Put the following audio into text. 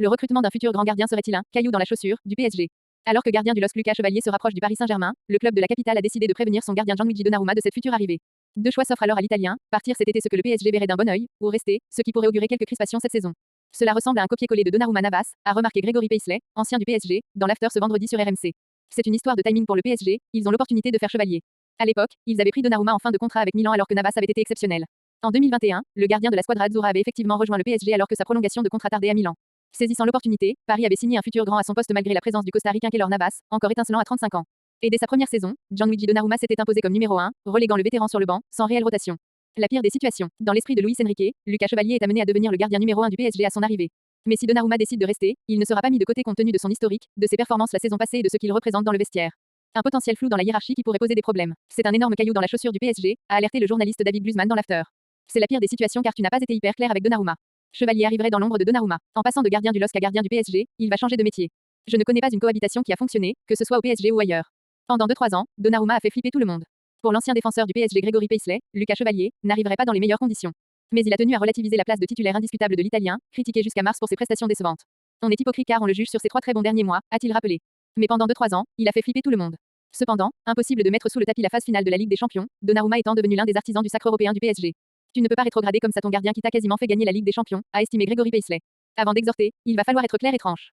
Le recrutement d'un futur grand gardien serait-il un caillou dans la chaussure du PSG? Alors que gardien du LOSC Lucas Chevalier se rapproche du Paris Saint-Germain, le club de la capitale a décidé de prévenir son gardien Gianluigi Donnarumma de cette future arrivée. Deux choix s'offrent alors à l'Italien, partir cet été ce que le PSG verrait d'un bon œil, ou rester, ce qui pourrait augurer quelques crispations cette saison. Cela ressemble à un copier-coller de Donnarumma Navas, a remarqué Grégory Paisley, ancien du PSG, dans l'after ce vendredi sur RMC. C'est une histoire de timing pour le PSG, ils ont l'opportunité de faire Chevalier. À l'époque, ils avaient pris Donnarumma en fin de contrat avec Milan alors que Navas avait été exceptionnel. En 2021, le gardien de la squadra azzurra avait effectivement rejoint le PSG alors que sa prolongation de contrat tardait à Milan. Saisissant l'opportunité, Paris avait signé un futur grand à son poste malgré la présence du Costa-Ricain Keylor Navas, encore étincelant à 35 ans. Et dès sa première saison, Gianluigi Donnarumma s'était imposé comme numéro 1, reléguant le vétéran sur le banc, sans réelle rotation. La pire des situations. Dans l'esprit de Luis Enrique, Lucas Chevalier est amené à devenir le gardien numéro 1 du PSG à son arrivée. Mais si Donnarumma décide de rester, il ne sera pas mis de côté compte tenu de son historique, de ses performances la saison passée et de ce qu'il représente dans le vestiaire. Un potentiel flou dans la hiérarchie qui pourrait poser des problèmes. C'est un énorme caillou dans la chaussure du PSG, a alerté le journaliste David Glusman dans l'after. C'est la pire des situations car tu n'as pas été hyper clair avec Donnarumma. Chevalier arriverait dans l'ombre de Donnarumma. En passant de gardien du LOSC à gardien du PSG, il va changer de métier. Je ne connais pas une cohabitation qui a fonctionné, que ce soit au PSG ou ailleurs. Pendant 2-3 ans, Donnarumma a fait flipper tout le monde. Pour l'ancien défenseur du PSG Grégory Paisley, Lucas Chevalier n'arriverait pas dans les meilleures conditions. Mais il a tenu à relativiser la place de titulaire indiscutable de l'Italien, critiqué jusqu'à mars pour ses prestations décevantes. On est hypocrite car on le juge sur ses 3 très bons derniers mois, a-t-il rappelé. Mais pendant 2-3 ans, il a fait flipper tout le monde. Cependant, impossible de mettre sous le tapis la phase finale de la Ligue des Champions, Donnarumma étant devenu l'un des artisans du sacre européen du PSG. Tu ne peux pas rétrograder comme ça ton gardien qui t'a quasiment fait gagner la Ligue des Champions, a estimé Grégory Paisley. Avant d'exhorter, il va falloir être clair et tranche.